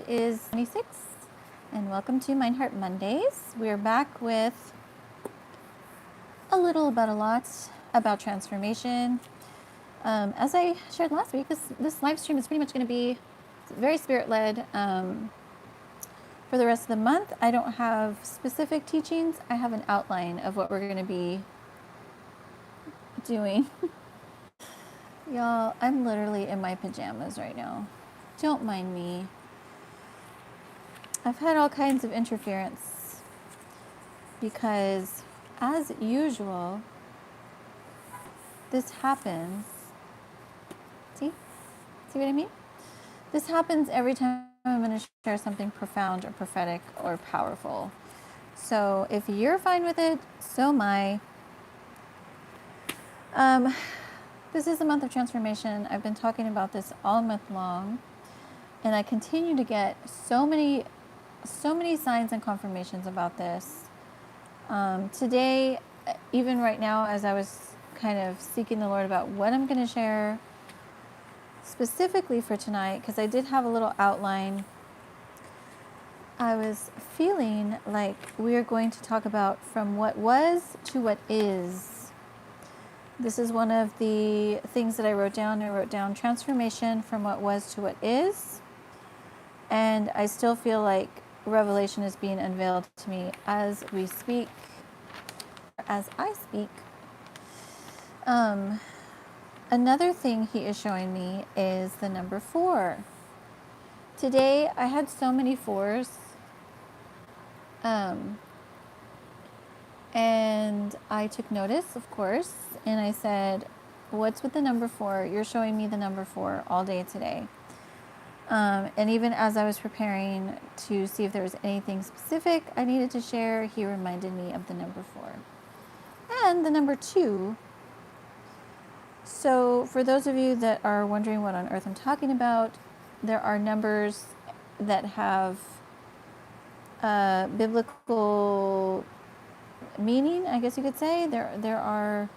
is 26, and welcome to Mind Heart Mondays. We're back with a little about a lot about transformation. As I shared last week, this live stream is pretty much going to be very spirit-led for the rest of the month. I don't have specific teachings. I have an outline of what we're going to be doing. Y'all, I'm literally in my pajamas right now. Don't mind me. I've had all kinds of interference because, as usual, this happens. See what I mean? This happens every time I'm going to share something profound or prophetic or powerful. So if you're fine with it, so am I. This is a month of transformation. I've been talking about this all month long, and I continue to get so many signs and confirmations about this. Today, even right now, as I was kind of seeking the Lord about what I'm going to share specifically for tonight, because I did have a little outline, I was feeling like we are going to talk about from what was to what is. This is one of the things that I wrote down. I wrote down transformation from what was to what is. And I still feel like revelation is being unveiled to me as we speak, as I speak. Another thing he is showing me is the number 4. Today I had so many 4s. And I took notice, of course, and I said, what's with the number 4? You're showing me the number 4 all day today. And even as I was preparing to see if there was anything specific I needed to share, he reminded me of the number 4. And the number 2. So for those of you that are wondering what on earth I'm talking about, there are numbers that have biblical meaning, I guess you could say. There are,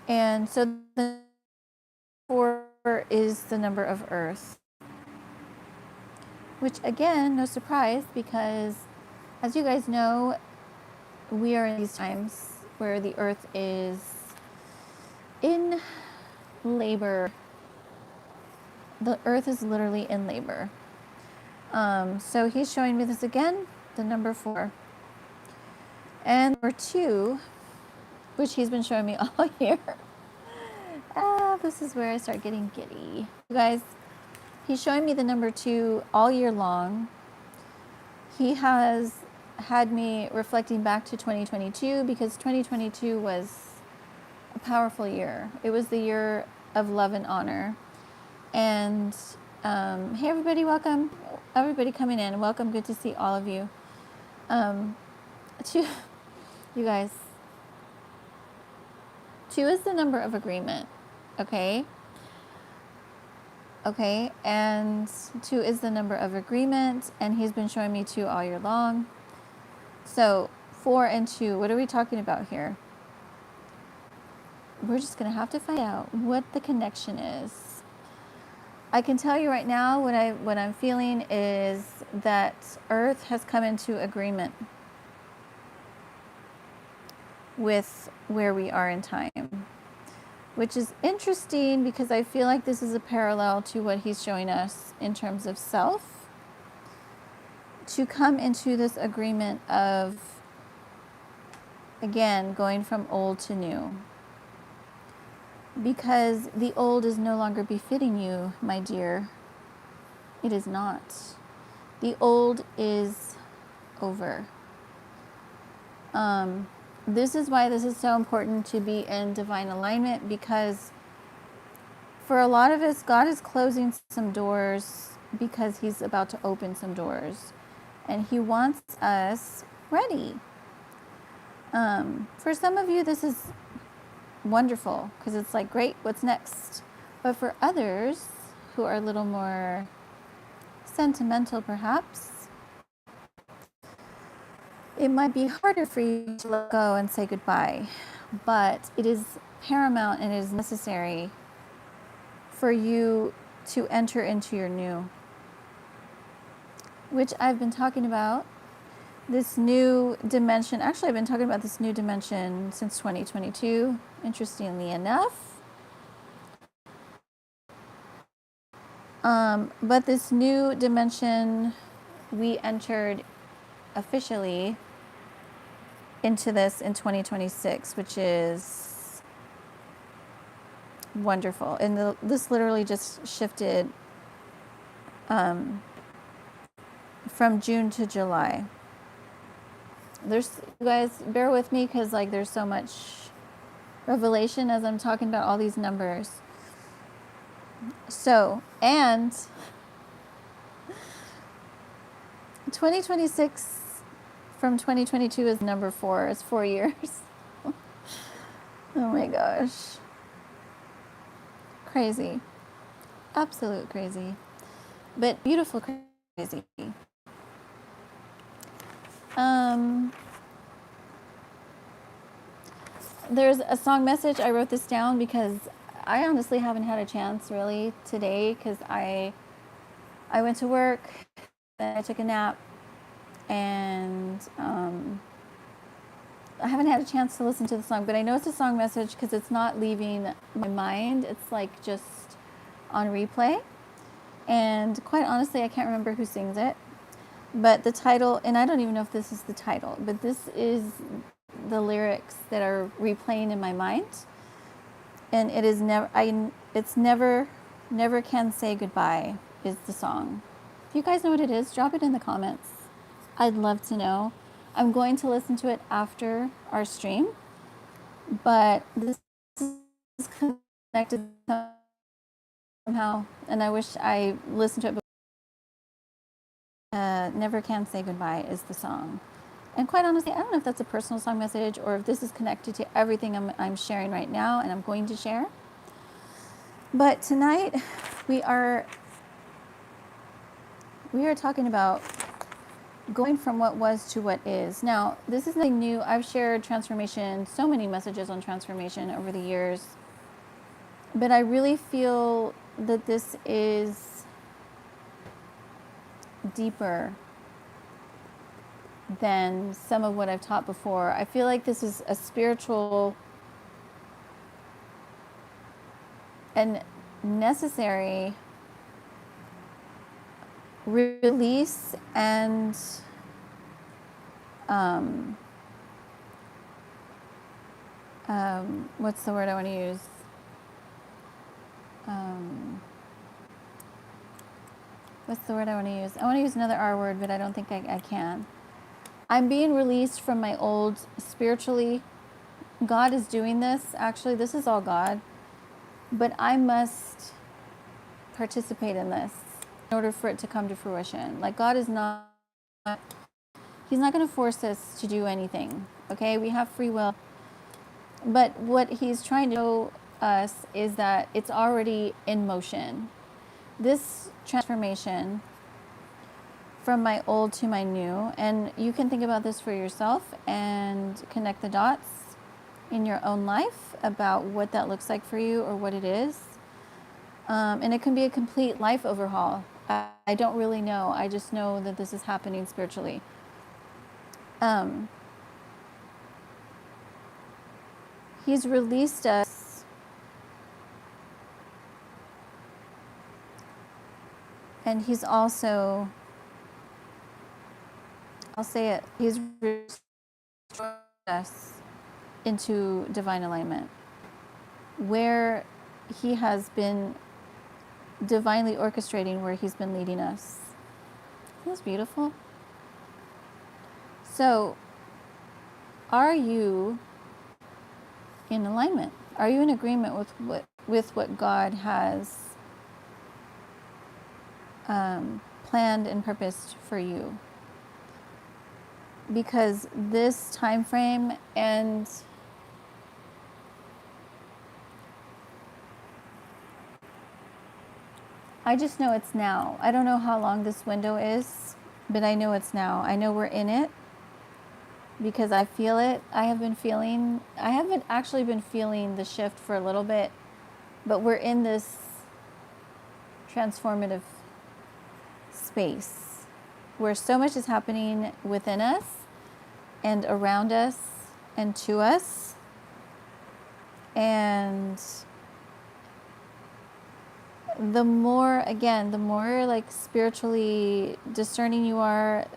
and so the 4 is the number of Earth, which again, no surprise, because as you guys know, we are in these times where the Earth is in labor. The Earth is literally in labor. So he's showing me this again, the number 4. And number 2, which he's been showing me all year. This is where I start getting giddy. You guys, he's showing me the number 2 all year long. He has had me reflecting back to 2022 because 2022 was a powerful year. It was the year of love and honor. And hey everybody, welcome. Everybody coming in, welcome. Good to see all of you. You guys, 2 is the number of agreement. Okay, and 2 is the number of agreement, and he's been showing me 2 all year long. So 4 and 2, what are we talking about here? We're just gonna have to find out what the connection is. I can tell you right now what I'm feeling is that Earth has come into agreement with where we are in time, which is interesting because I feel like this is a parallel to what he's showing us in terms of self, to come into this agreement of, again, going from old to new. Because the old is no longer befitting you, my dear. It is not. The old is over. This is why this is so important to be in divine alignment, because for a lot of us, God is closing some doors because he's about to open some doors. And he wants us ready. For some of you, this is wonderful because it's like, great, what's next? But for others who are a little more sentimental, perhaps, it might be harder for you to let go and say goodbye. But it is paramount and it is necessary for you to enter into your new, which I've been talking about. This new dimension, actually, I've been talking about this new dimension since 2022, interestingly enough. But this new dimension, we entered officially into this in 2026, which is wonderful. And this literally just shifted from June to July. You guys, bear with me because like there's so much revelation as I'm talking about all these numbers. So, and 2026 from 2022 is number 4. It's 4 years. Oh my gosh. Crazy. Absolute crazy. But beautiful crazy. There's a song message. I wrote this down because I honestly haven't had a chance really today because I went to work, then I took a nap, and I haven't had a chance to listen to the song, but I know it's a song message because it's not leaving my mind. It's like just on replay. And quite honestly, I can't remember who sings it. But the title, and I don't even know if this is the title, but this is the lyrics that are replaying in my mind. And it is never can say goodbye is the song. If you guys know what it is, drop it in the comments. I'd love to know. I'm going to listen to it after our stream, but this is connected somehow, and I wish I listened to it before. Never Can Say Goodbye is the song. And quite honestly, I don't know if that's a personal song message or if this is connected to everything I'm sharing right now and I'm going to share. But tonight we are talking about going from what was to what is. Now, this is nothing new. I've shared transformation, so many messages on transformation over the years. But I really feel that this is deeper than some of what I've taught before. I feel like this is a spiritual and necessary release and what's the word I want to use? What's the word I want to use? I want to use another R word, but I don't think I can. I'm being released from my old spiritually. God is doing this. Actually, this is all God. But I must participate in this in order for it to come to fruition. Like God is not, He's not going to force us to do anything. Okay? We have free will. But what He's trying to show us is that it's already in motion. This transformation from my old to my new, and you can think about this for yourself and connect the dots in your own life about what that looks like for you or what it is. And it can be a complete life overhaul. I don't really know. I just know that this is happening spiritually. He's released us and He's also, I'll say it, He's restored us into divine alignment, where He has been divinely orchestrating, where He's been leading us. That's beautiful. So, are you in alignment? Are you in agreement with what God has planned and purposed for you? Because this time frame, and I just know it's now. I don't know how long this window is, but I know it's now. I know we're in it because I feel it. I haven't actually been feeling the shift for a little bit, but we're in this transformative space where so much is happening within us and around us and to us. And the more like spiritually discerning you are,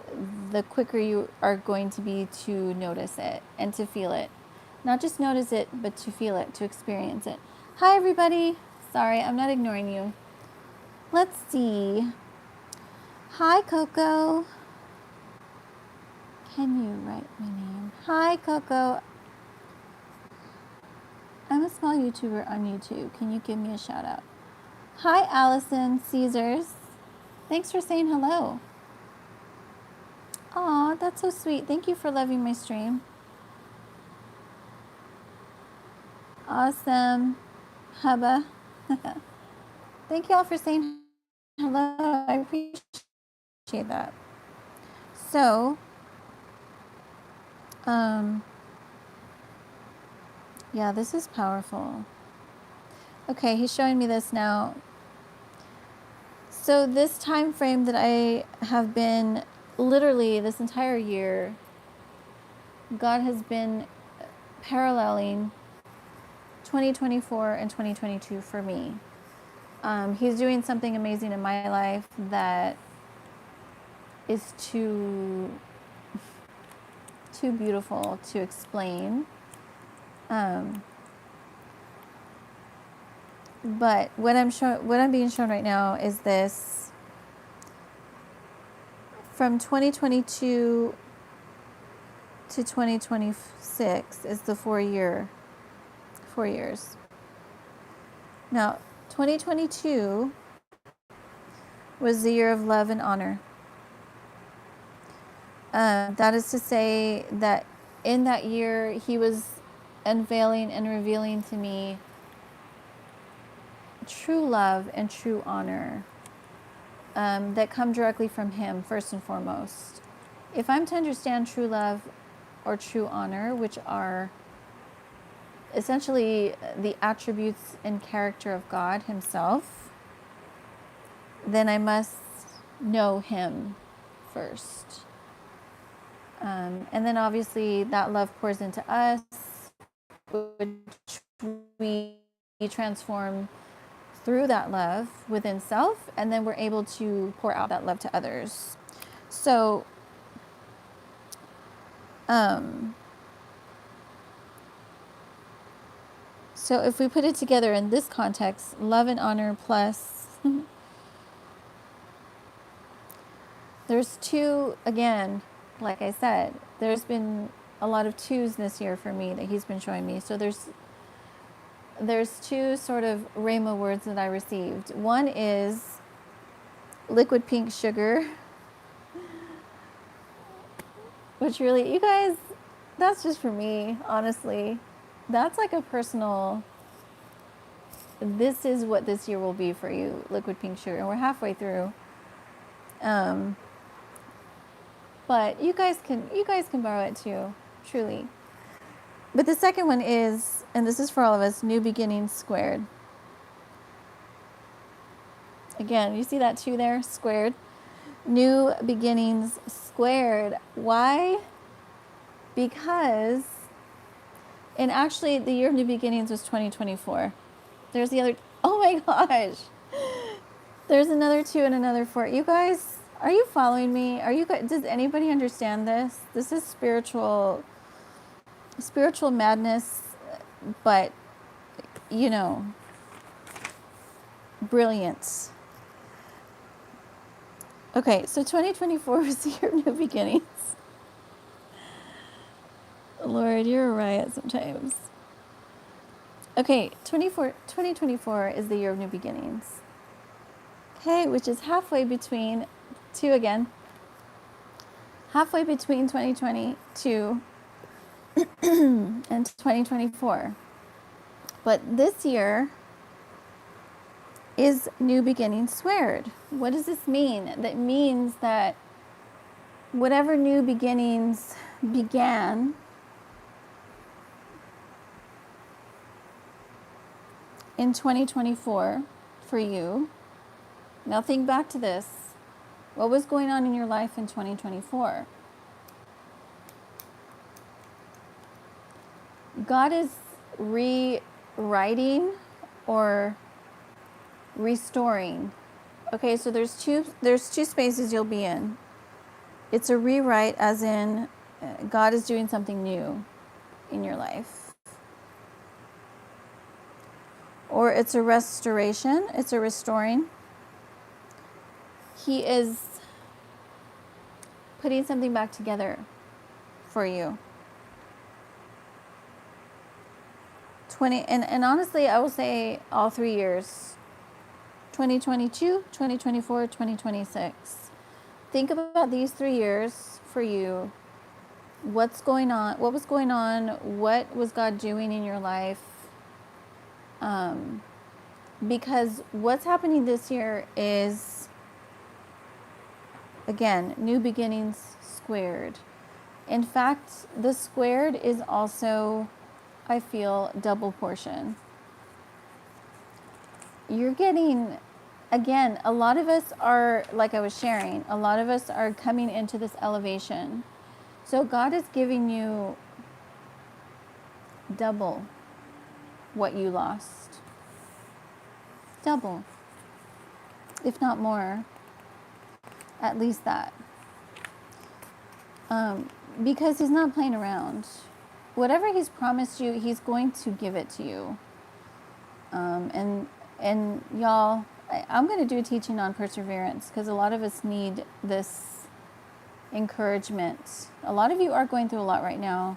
the quicker you are going to be to notice it and to feel it. Not just notice it, but to feel it, to experience it. Hi, everybody. Sorry, I'm not ignoring you. Let's see. Hi, Coco. Can you write my name? Hi, Coco. I'm a small YouTuber on YouTube. Can you give me a shout out? Hi, Allison Caesars. Thanks for saying hello. Aw, that's so sweet. Thank you for loving my stream. Awesome. Hubba. Thank you all for saying hello. I appreciate that. So, yeah, this is powerful. Okay, he's showing me this now. So this time frame that I have been literally this entire year, God has been paralleling 2024 and 2022 for me. He's doing something amazing in my life that is too beautiful to explain. But what I'm being shown right now is this from 2022 to 2026 is the 4 years. Now, 2022 was the year of love and honor. That is to say that in that year, he was unveiling and revealing to me true love and true honor that come directly from him, first and foremost. If I'm to understand true love or true honor, which are essentially the attributes and character of God himself, then I must know him first. And then obviously that love pours into us, which we transform through that love within self, and then we're able to pour out that love to others. So, so if we put it together in this context, love and honor plus, there's two, again, like I said, there's been a lot of twos this year for me that he's been showing me. So there's two sort of Rhema words that I received. One is liquid pink sugar, which really, you guys, that's just for me, honestly. That's like a personal, this is what this year will be for you, liquid pink sugar. And we're halfway through. But you guys can borrow it too, truly. But the second one is, and this is for all of us, new beginnings squared. Again, you see that two there, squared. New beginnings squared. Why? Because, and actually the year of new beginnings was 2024. There's the other, oh my gosh. There's another 2 and another 4. You guys, are you following me? Does anybody understand this? This is spiritual madness, but, you know, brilliance. Okay, so 2024 was the year of new beginnings. Lord, you're a riot sometimes. Okay, 2024 is the year of new beginnings. Okay, which is halfway between, halfway between 2022 and 2024. But this year is new beginnings squared. What does this mean? That means that whatever new beginnings began in 2024 for you Now think back to this. What was going on in your life in 2024? God is rewriting or restoring. Okay, so there's two spaces you'll be in. It's a rewrite, as in God is doing something new in your life. Or it's a restoration, it's a restoring. He is putting something back together for you. And honestly, I will say all 3 years. 2022, 2024, 2026. Think about these 3 years for you. What's going on? What was going on? What was God doing in your life? Because what's happening this year is, again, new beginnings squared. In fact, the squared is also, I feel, double portion. You're getting, again, a lot of us are, like I was sharing, a lot of us are coming into this elevation. So God is giving you double what you lost. Double. If not more. At least that. Because he's not playing around. Whatever he's promised you, he's going to give it to you. And y'all, I'm going to do a teaching on perseverance because a lot of us need this encouragement. A lot of you are going through a lot right now.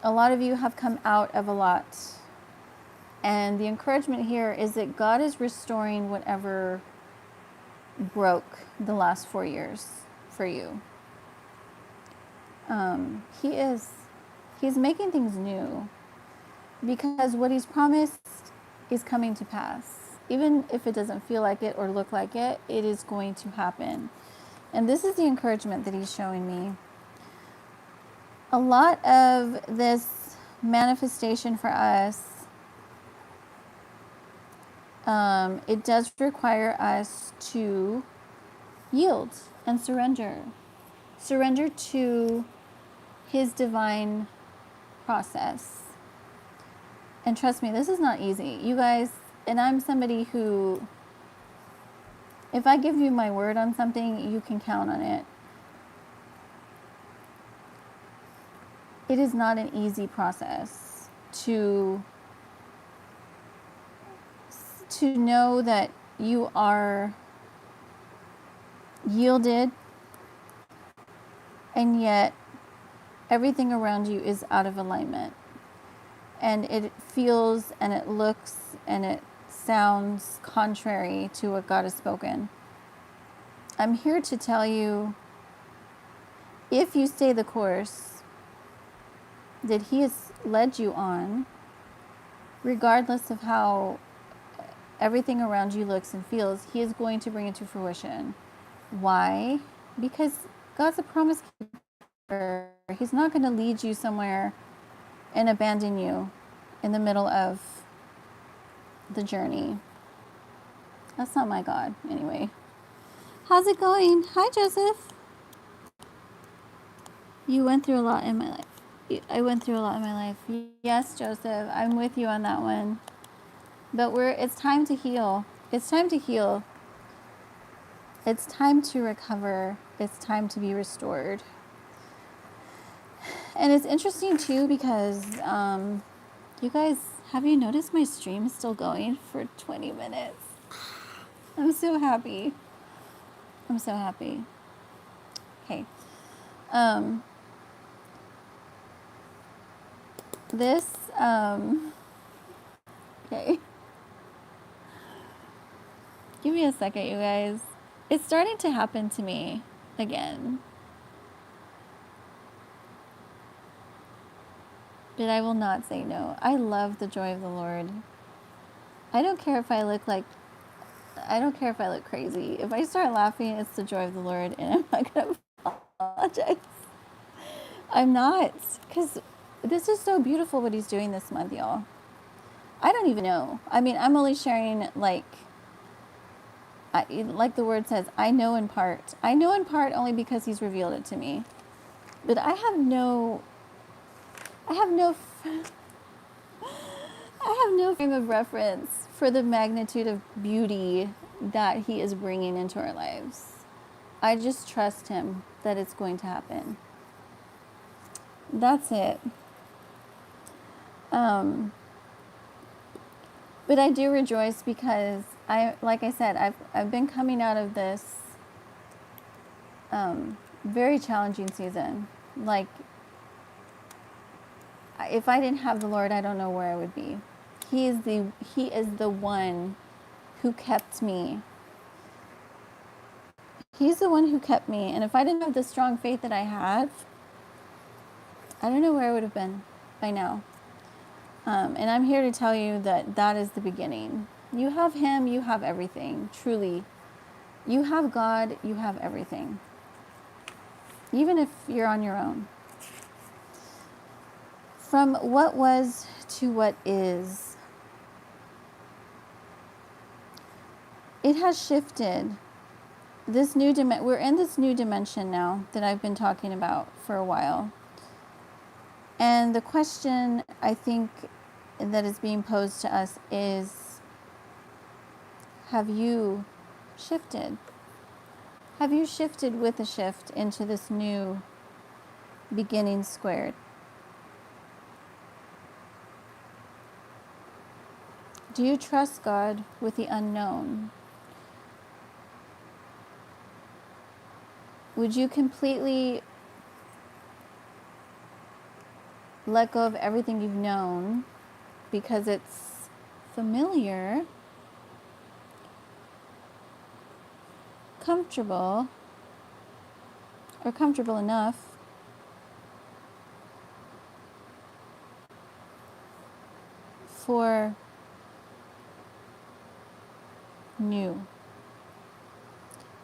A lot of you have come out of a lot. And the encouragement here is that God is restoring whatever broke the last 4 years for you. He is. He's making things new because what he's promised is coming to pass. Even if it doesn't feel like it or look like it, it is going to happen. And this is the encouragement that he's showing me. A lot of this manifestation for us, it does require us to yield and surrender. Surrender to his divine process. And trust me, this is not easy. You guys, and I'm somebody who, if I give you my word on something, you can count on it. It is not an easy process to know that you are yielded and yet everything around you is out of alignment. And it feels and it looks and it sounds contrary to what God has spoken. I'm here to tell you, if you stay the course that he has led you on, regardless of how everything around you looks and feels, he is going to bring it to fruition. Why? Because God's a promise keeper. He's not going to lead you somewhere and abandon you in the middle of the journey. That's not my God, anyway. How's it going? Hi, Joseph. You went through a lot in my life. I went through a lot in my life. Yes, Joseph, I'm with you on that one. But it's time to heal. It's time to heal. It's time to recover. It's time to be restored. And it's interesting too because you guys, have you noticed my stream is still going for 20 minutes? I'm so happy. I'm so happy. Okay. Okay. Give me a second, you guys. It's starting to happen to me again. But I will not say no. I love the joy of the Lord. I don't care if I look crazy. If I start laughing, it's the joy of the Lord, and I'm not going to apologize. I'm not, because this is so beautiful what he's doing this month, y'all. I don't even know. I mean, I'm only sharing, like, like the word says, I know in part. I know in part only because he's revealed it to me. But I have no frame of reference for the magnitude of beauty that he is bringing into our lives. I just trust him that it's going to happen. That's it. But I do rejoice because like I said, I've been coming out of this very challenging season. Like, if I didn't have the Lord, I don't know where I would be. He is the one who kept me. He's the one who kept me. And if I didn't have the strong faith that I have, I don't know where I would have been by now. And I'm here to tell you that that is the beginning. You have him, you have everything. Truly. You have God, you have everything. Even if you're on your own. From what was to what is. It has shifted. We're in this new dimension now that I've been talking about for a while. And the question I think that is being posed to us is, have you shifted? Have you shifted with the shift into this new beginning squared? Do you trust God with the unknown? Would you completely let go of everything you've known because it's familiar, comfortable, or comfortable enough for new?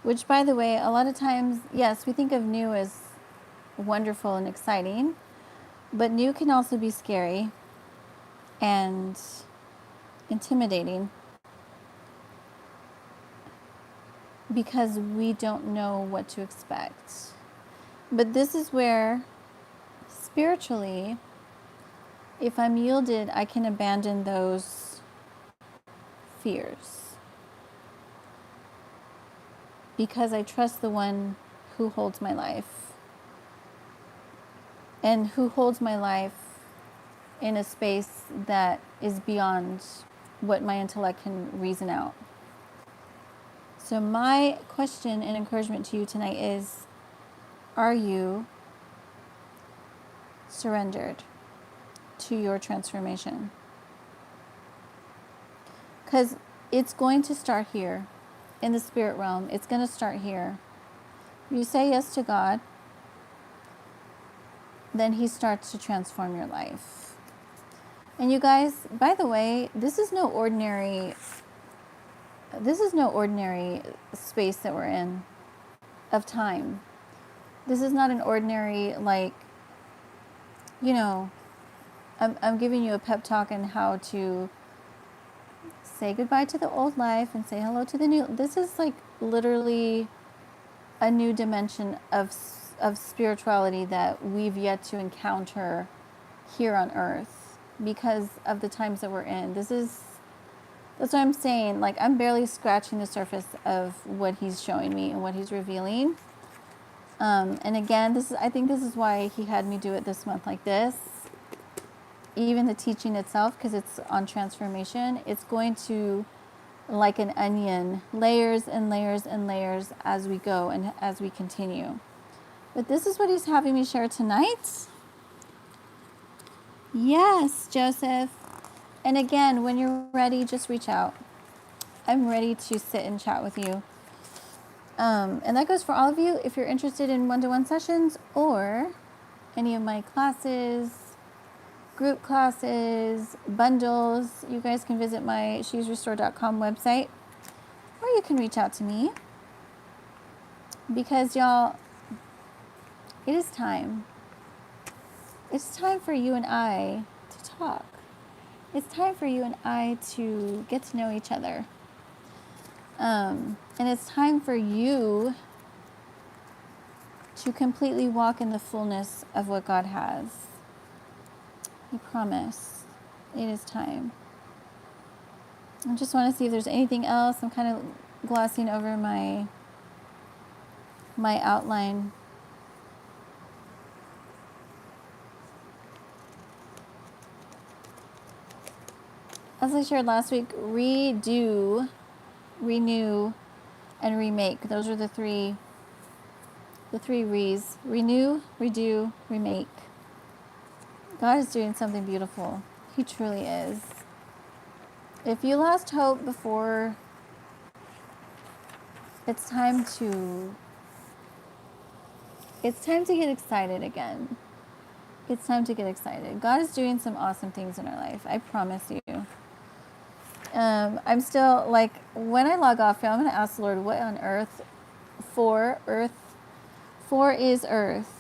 Which, by the way, a lot of times, yes, we think of new as wonderful and exciting, but new can also be scary and intimidating because we don't know what to expect. But this is where, spiritually, if I'm yielded, I can abandon those fears because I trust the one who holds my life and who holds my life in a space that is beyond what my intellect can reason out. So my question and encouragement to you tonight is, are you surrendered to your transformation? Because it's going to start here in the spirit realm. It's going to start here. You say yes to God, then he starts to transform your life. And you guys, by the way, this is no ordinary space that we're in of time. This is not an ordinary, like, you know, I'm giving you a pep talk on how to say goodbye to the old life and say hello to the new. This is like literally a new dimension of spirituality that we've yet to encounter here on earth because of the times that we're in. That's what I'm saying. Like, I'm barely scratching the surface of what he's showing me and what he's revealing. And again, I think this is why he had me do it this month like this. Even the teaching itself, because it's on transformation, it's going to, like an onion, layers and layers and layers as we go and as we continue. But this is what he's having me share tonight. Yes, Joseph. And again, when you're ready, just reach out. I'm ready to sit and chat with you. And that goes for all of you if you're interested in one-to-one sessions or any of my classes, group classes, bundles. You guys can visit my shesrestore.com website, or you can reach out to me because, y'all, it is time. It's time for you and I to talk. It's time for you and I to get to know each other. And it's time for you to completely walk in the fullness of what God has. I promise. It is time. I just want to see if there's anything else. I'm kind of glossing over my outline. As I shared last week, redo, renew, and remake. Those are the three re's. Renew, redo, remake. God is doing something beautiful. He truly is. If you lost hope before, it's time to get excited again. It's time to get excited. God is doing some awesome things in our life. I promise you. I'm still, like, when I log off, I'm going to ask the Lord, what on earth? For is earth.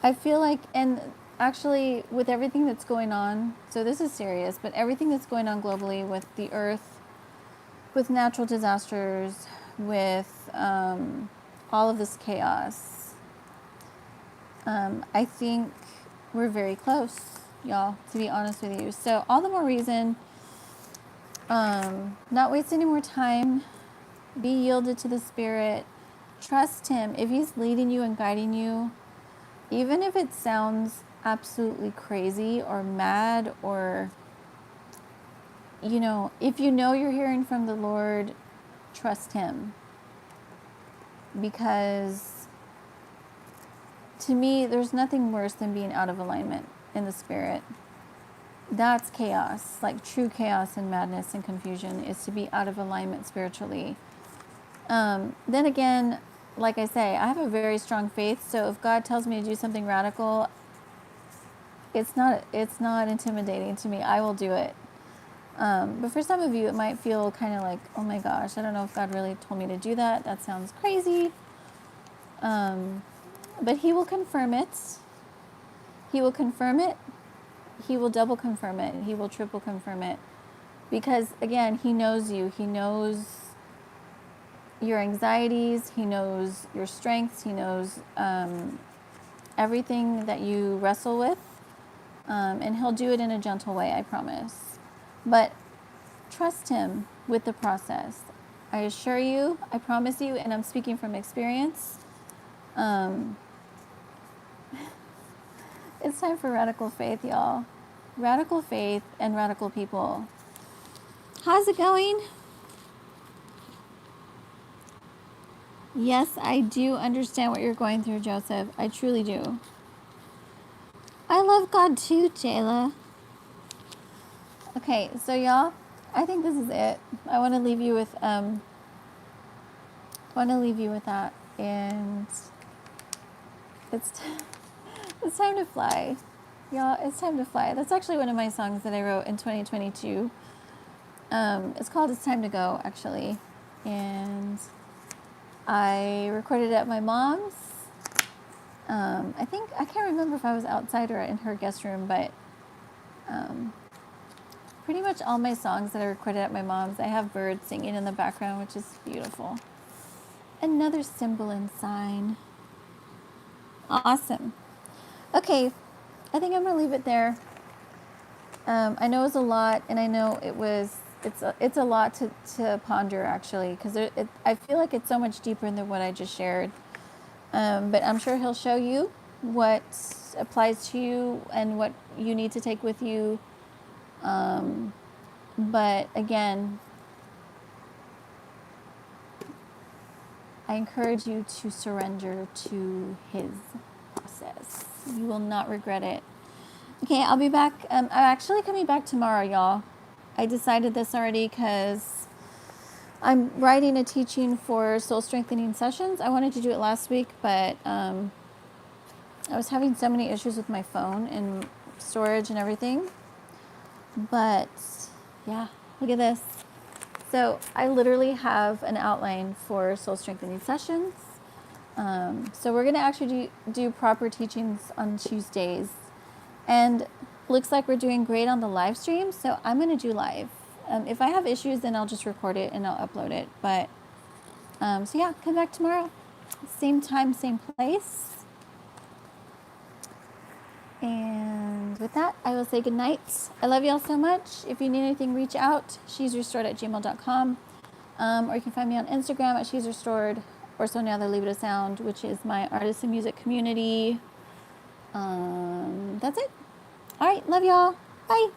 I feel like, and actually with everything that's going on, so this is serious, but everything that's going on globally with the earth, with natural disasters, with all of this chaos, I think we're very close, y'all, to be honest with you. So all the more reason, not waste any more time, be yielded to the Spirit, trust Him. If He's leading you and guiding you, even if it sounds absolutely crazy or mad, or, you know, if you know you're hearing from the Lord, trust Him. Because to me, there's nothing worse than being out of alignment in the Spirit. That's chaos, like true chaos and madness and confusion is to be out of alignment spiritually. Then again, like I say, I have a very strong faith. So if God tells me to do something radical, it's not intimidating to me. I will do it. But for some of you, it might feel kind of like, oh my gosh, I don't know if God really told me to do that. That sounds crazy. But He will confirm it. He will confirm it. He will double confirm it. He will triple confirm it. Because again, He knows you. He knows your anxieties. He knows your strengths. He knows everything that you wrestle with. And He'll do it in a gentle way, I promise. But trust Him with the process. I assure you, I promise you, and I'm speaking from experience, it's time for radical faith, y'all. Radical faith and radical people. How's it going? Yes, I do understand what you're going through, Joseph. I truly do. I love God too, Jayla. Okay, so y'all, I think this is it. I want to leave you with that, and it's time to fly, y'all. It's time to fly. That's actually one of my songs that I wrote in 2022. It's called "It's Time to Go," actually, and I recorded it at my mom's. I can't remember if I was outside or in her guest room, but pretty much all my songs that I recorded at my mom's, I have birds singing in the background, which is beautiful. Another symbol and sign. Awesome. Okay, I think I'm gonna leave it there. I know it was a lot, and I know it's a lot to ponder, actually, because I feel like it's so much deeper than what I just shared. But I'm sure He'll show you what applies to you and what you need to take with you. But again, I encourage you to surrender to His process. You will not regret it. Okay, I'll be back. I'm actually coming back tomorrow, y'all. I decided this already because I'm writing a teaching for soul strengthening sessions. I wanted to do it last week, but I was having so many issues with my phone and storage and everything. But yeah, look at this. So I literally have an outline for soul strengthening sessions. So we're going to actually do proper teachings on Tuesdays. And looks like we're doing great on the live stream, so I'm going to do live. If I have issues, then I'll just record it and I'll upload it. But, so yeah, come back tomorrow. Same time, same place. And with that, I will say good night. I love y'all so much. If you need anything, reach out. shesrestored@gmail.com. Or you can find me on Instagram at shesrestored, or So Now They Leave It a Sound, which is my artist and music community. That's it. All right, love y'all. Bye.